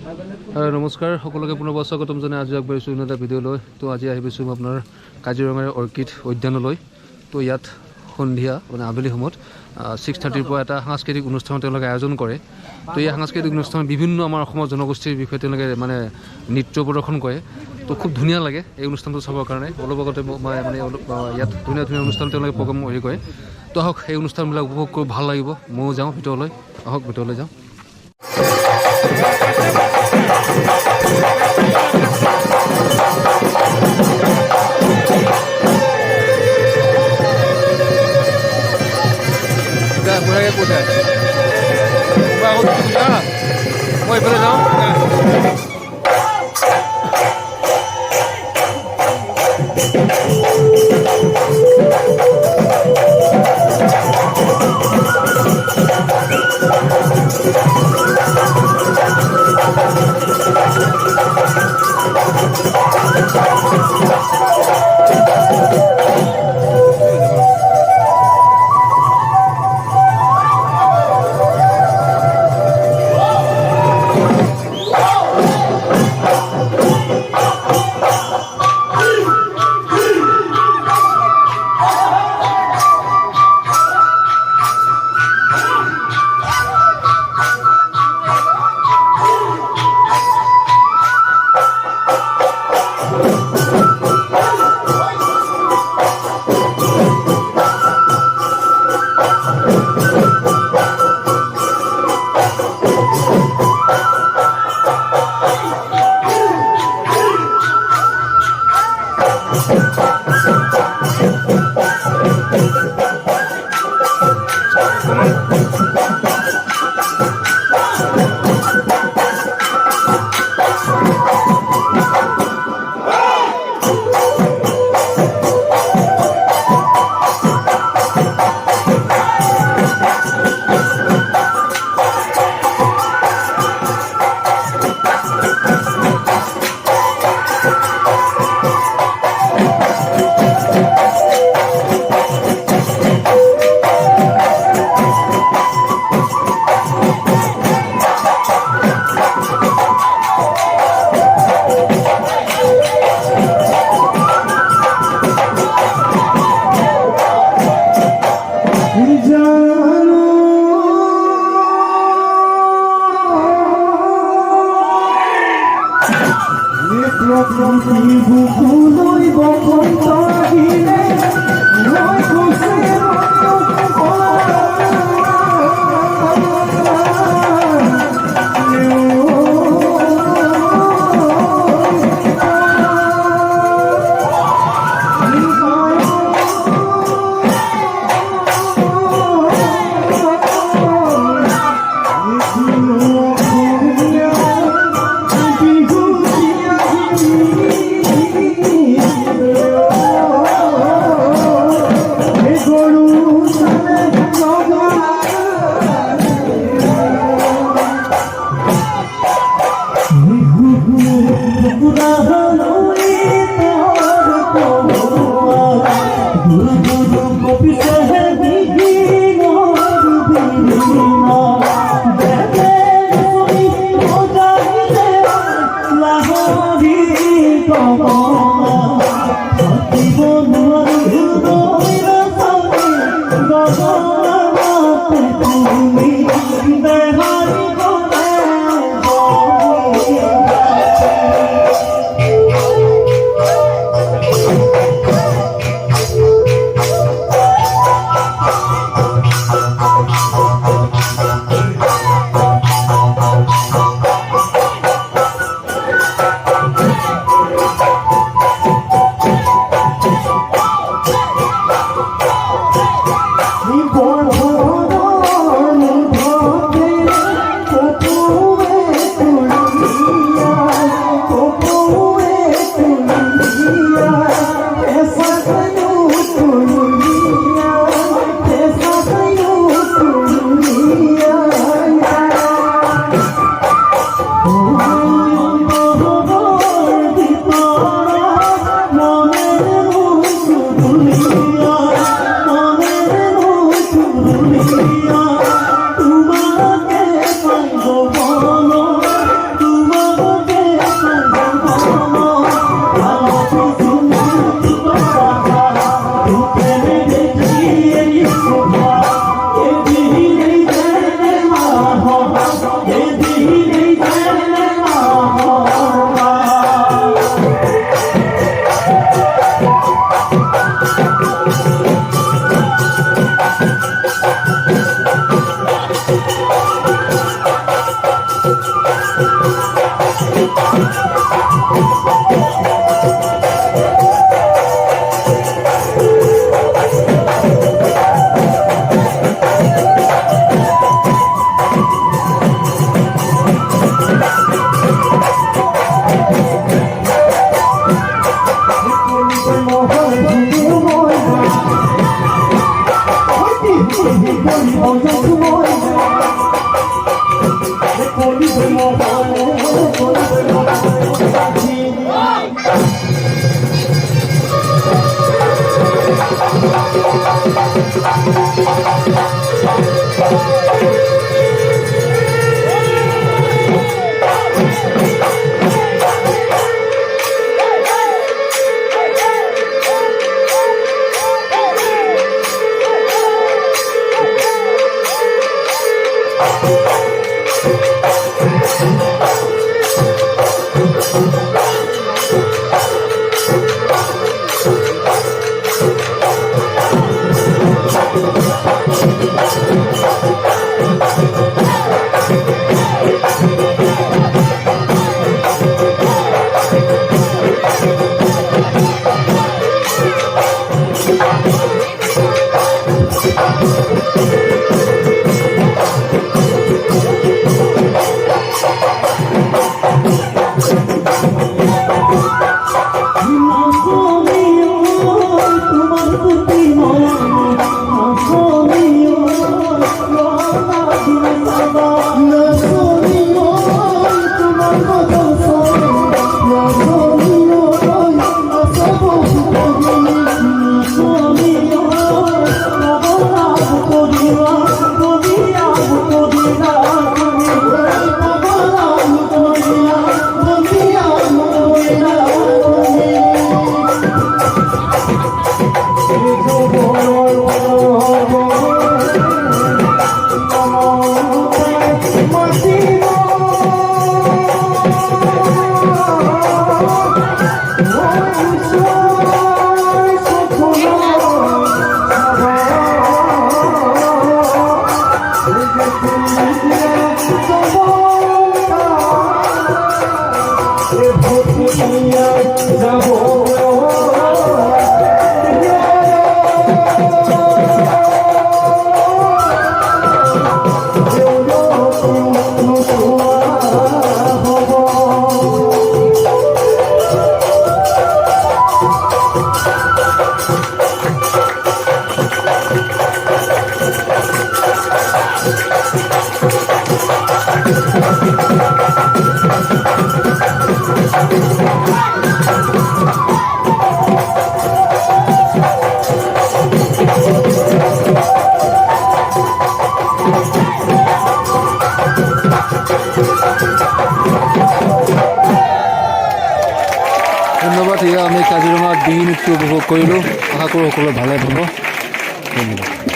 নমস্কাৰ সকলোকে পুনৰ স্বাগতম জনাই আজি আগবাঢ়িছোঁ অন্য এটা ভিডিঅ' লৈ। তো আজি আহিছোঁ আপোনাৰ কাজিৰঙাৰ অৰ্কিড উদ্যানলৈ। তো ইয়াত সন্ধিয়া মানে আবেলি সময়ত 6:30 পৰা এটা সাংস্কৃতিক অনুষ্ঠান তেওঁলোকে আয়োজন কৰে। তো এই সাংস্কৃতিক অনুষ্ঠানত বিভিন্ন আমাৰ অসমৰ জনগোষ্ঠীৰ বিষয়ে তেওঁলোকে মানে নৃত্য প্ৰদৰ্শন কৰে। তো খুব ধুনীয়া লাগে এই অনুষ্ঠানটো চাবৰ কাৰণে। অলপ আগতে মই মানে ইয়াত ধুনীয়া ধুনীয়া অনুষ্ঠান তেওঁলোকে প্ৰগ্ৰাম হেৰি কৰে। তো আহক এই অনুষ্ঠানবিলাক উপভোগ কৰি ভাল লাগিব। ময়ো যাওঁ ভিতৰলৈ, আহক ভিতৰলৈ যাওঁ। Mulai kuda. Baru kuda. Mau boleh dong? তোমাকে পাইব বলো তোমার ধন্যবাদ। এয়া আমি কাজিৰঙাৰ বিহু নৃত্য উপভোগ কৰিলোঁ। আশা কৰোঁ সকলোৱে ভালে পাব। ধন্যবাদ।